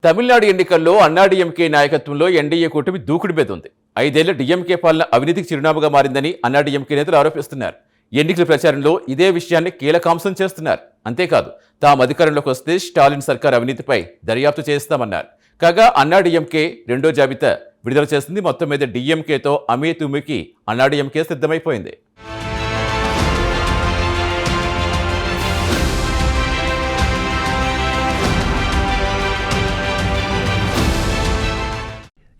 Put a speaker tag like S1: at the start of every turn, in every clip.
S1: తమిళనాడు ఎన్నికల్లో అన్నాడీఎంకే నాయకత్వంలో ఎన్డీఏ కూటమి దూకుడు మీద ఉంది. 5 ఏళ్ల డీఎంకే పాలన అవినీతికి చిరునామాగా మారిందని అన్నాడీఎంకే నేతలు ఆరోపిస్తున్నారు. ఎన్నికల ప్రచారంలో ఇదే విషయాన్ని కీలకాంశం చేస్తున్నారు. అంతేకాదు, తాము అధికారంలోకి వస్తే స్టాలిన్ సర్కార్ అవినీతిపై దర్యాప్తు చేస్తామన్నారు. కాగా అన్నాడీఎంకే రెండో జాబితా విడుదల చేసింది. మొత్తం మీద డీఎంకేతో అమే తుమ్మికి అన్నాడీఎంకే సిద్ధమైపోయింది.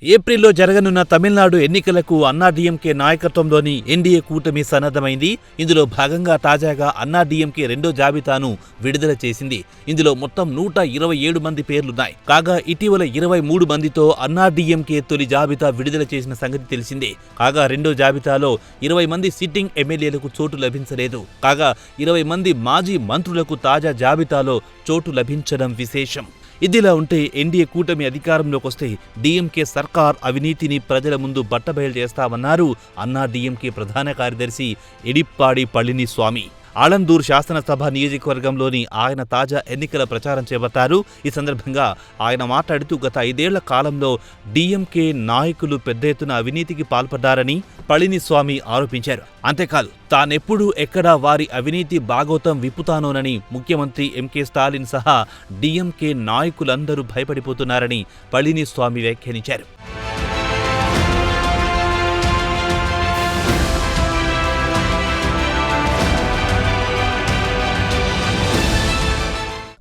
S2: ఏప్రిల్లో జరగనున్న తమిళనాడు ఎన్నికలకు అన్నాడీఎంకే నాయకత్వంలోని ఎన్డీఏ కూటమి సన్నద్ధమైంది. ఇందులో భాగంగా తాజాగా అన్నాడీఎంకే రెండో జాబితాను విడుదల చేసింది. ఇందులో మొత్తం 127 మంది పేర్లున్నాయి. కాగా ఇటీవల 23 మందితో అన్నాడీఎంకే తొలి జాబితా విడుదల చేసిన సంగతి తెలిసిందే. కాగా రెండో జాబితాలో 20 మంది సిట్టింగ్ ఎమ్మెల్యేలకు చోటు లభించలేదు. కాగా 20 మంది మాజీ మంత్రులకు తాజా జాబితాలో చోటు లభించడం విశేషం. ఇదిలా ఉంటే ఎన్డీఏ కూటమి అధికారంలోకి వస్తే డీఎంకే సర్కార్ అవినీతిని ప్రజల ముందు బట్టబయలు చేస్తామన్నారు అన్నాడీఎంకే ప్రధాన కార్యదర్శి ఎడిప్పాడి పళనిస్వామి. ఆలందూర్ శాసనసభ నియోజకవర్గంలోని ఆయన తాజా ఎన్నికల ప్రచారం చేపట్టారు. ఈ సందర్భంగా ఆయన మాట్లాడుతూ గత 5 ఏళ్ల కాలంలో డీఎంకే నాయకులు పెద్ద ఎత్తున అవినీతికి పాల్పడ్డారని పళనిస్వామి ఆరోపించారు. అంతేకాదు, తానెప్పుడు ఎక్కడా వారి అవినీతి బాగోతం విప్పుతానోనని ముఖ్యమంత్రి ఎంకే స్టాలిన్ సహా డీఎంకే నాయకులందరూ భయపడిపోతున్నారని పళనిస్వామి వ్యాఖ్యానించారు.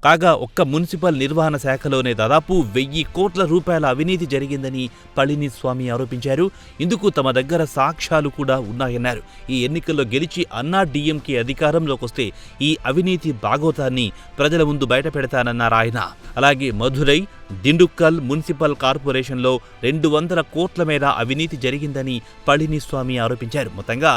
S2: కాగా ఒక్క మున్సిపల్ నిర్వహణ శాఖలోనే దాదాపు 1000 కోట్ల రూపాయల అవినీతి జరిగిందని పళనిస్వామి ఆరోపించారు. ఇందుకు తమ దగ్గర సాక్ష్యాలు కూడా ఉన్నాయన్నారు. ఈ ఎన్నికల్లో గెలిచి అన్నాడీఎంకే అధికారంలోకి వస్తే ఈ అవినీతి బాగోతాన్ని ప్రజల ముందు బయటపెడతానన్నారు ఆయన. అలాగే మధురై, దిండుక్కల్ మున్సిపల్ కార్పొరేషన్లో 200 కోట్ల మేర అవినీతి జరిగిందని పళనిస్వామి ఆరోపించారు. మొత్తంగా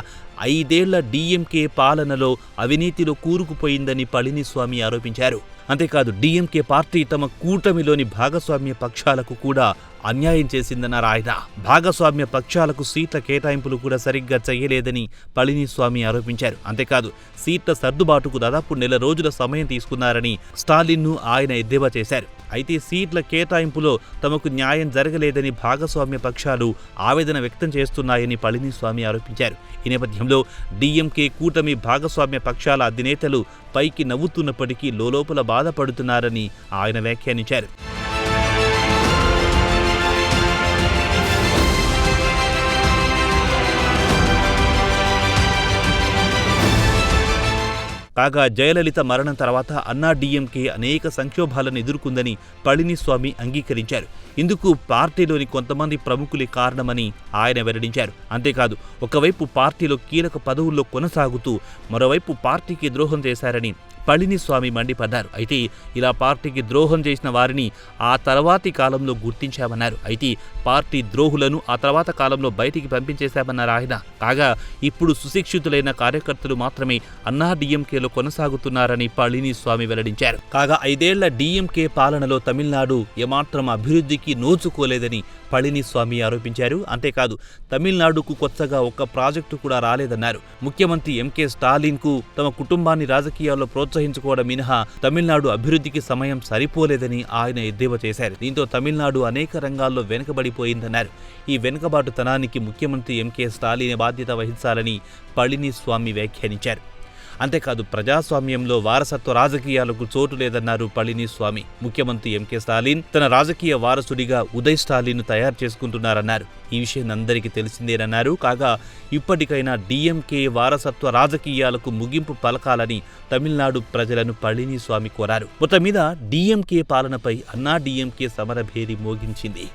S2: 5 ఏళ్ల డీఎంకే పాలనలో అవినీతిలో కూరుకుపోయిందని పళనిస్వామి ఆరోపించారు. అంతేకాదు, డీఎంకే పార్టీ తమ కూటమిలోని భాగస్వామ్య పక్షాలకు కూడా అన్యాయం చేసిందన్నారు ఆయన. భాగస్వామ్య పక్షాలకు సీట్ల కేటాయింపులు కూడా సరిగ్గా చేయలేదని పళనిస్వామి ఆరోపించారు. అంతేకాదు, సీట్ల సర్దుబాటుకు దాదాపు 1 నెల రోజుల సమయం తీసుకున్నారని స్టాలిన్ను ఆయన ఎద్దేవా చేశారు. అయితే సీట్ల కేటాయింపులో తమకు న్యాయం జరగలేదని భాగస్వామ్య పక్షాలు ఆవేదన వ్యక్తం చేస్తున్నాయని పళనిస్వామి ఆరోపించారు. ఈ నేపథ్యంలో డీఎంకే కూటమి భాగస్వామ్య పక్షాల అధినేతలు పైకి నవ్వుతున్నప్పటికీ లోలోపల బాధపడుతున్నారని ఆయన వ్యాఖ్యానించారు. కాగా జయలలిత మరణం తర్వాత అన్నాడీఎంకే అనేక సంక్షోభాలను ఎదుర్కొందని పళనిస్వామి అంగీకరించారు. ఇందుకు పార్టీలోని కొంతమంది ప్రముఖులే కారణమని ఆయన వెల్లడించారు. అంతేకాదు, ఒకవైపు పార్టీలో కీలక పదవుల్లో కొనసాగుతూ మరోవైపు పార్టీకి ద్రోహం చేశారని పళనిస్వామి మండిపడ్డారు. అయితే ఇలా పార్టీకి ద్రోహం చేసిన వారిని ఆ తర్వాతి కాలంలో గుర్తించామన్నారు. అయితే పార్టీ ద్రోహులను ఆ తర్వాత కాలంలో బయటికి పంపించేశామన్నారు ఆయన. కాగా ఇప్పుడు సుశిక్షితులైన కార్యకర్తలు మాత్రమే అన్నాడీఎంకేలో కొనసాగుతున్నారని పళనిస్వామి వెల్లడించారు. కాగా 5 ఏళ్ల డీఎంకే పాలనలో తమిళనాడు ఏమాత్రం అభివృద్ధికి నోచుకోలేదని పళనిస్వామి ఆరోపించారు. అంతేకాదు, తమిళనాడుకు కొత్తగా ఒక్క ప్రాజెక్టు కూడా రాలేదన్నారు. ముఖ్యమంత్రి ఎంకే స్టాలిన్ కు తమ కుటుంబాన్ని రాజకీయాల్లో ప్రోత్సహించుకోవడం మినహా తమిళనాడు అభివృద్ధికి సమయం సరిపోలేదని ఆయన ఎద్దేవా చేశారు. దీంతో తమిళనాడు అనేక రంగాల్లో వెనుకబడిపోయిందన్నారు. ఈ వెనుకబాటుతనానికి ముఖ్యమంత్రి ఎంకే స్టాలిన్ బాధ్యత వహించాలని పళనిస్వామి వ్యాఖ్యానించారు. అంతేకాదు, ప్రజాస్వామ్యంలో వారసత్వ రాజకీయాలకు చోటు లేదన్నారు పళనిస్వామి. ముఖ్యమంత్రి ఎంకే స్టాలిన్ తన రాజకీయ వారసుడిగా ఉదయ్ స్టాలిన్ తయారు చేసుకుంటున్నారన్నారు. ఈ విషయం అందరికీ తెలిసిందేనన్నారు. కాగా ఇప్పటికైనా డీఎంకే వారసత్వ రాజకీయాలకు ముగింపు పలకాలని తమిళనాడు ప్రజలను పళనిస్వామి కోరారు. మొత్తం మీద డీఎంకే పాలనపై అన్నాడీఎంకే సమరభేరి మోగించింది.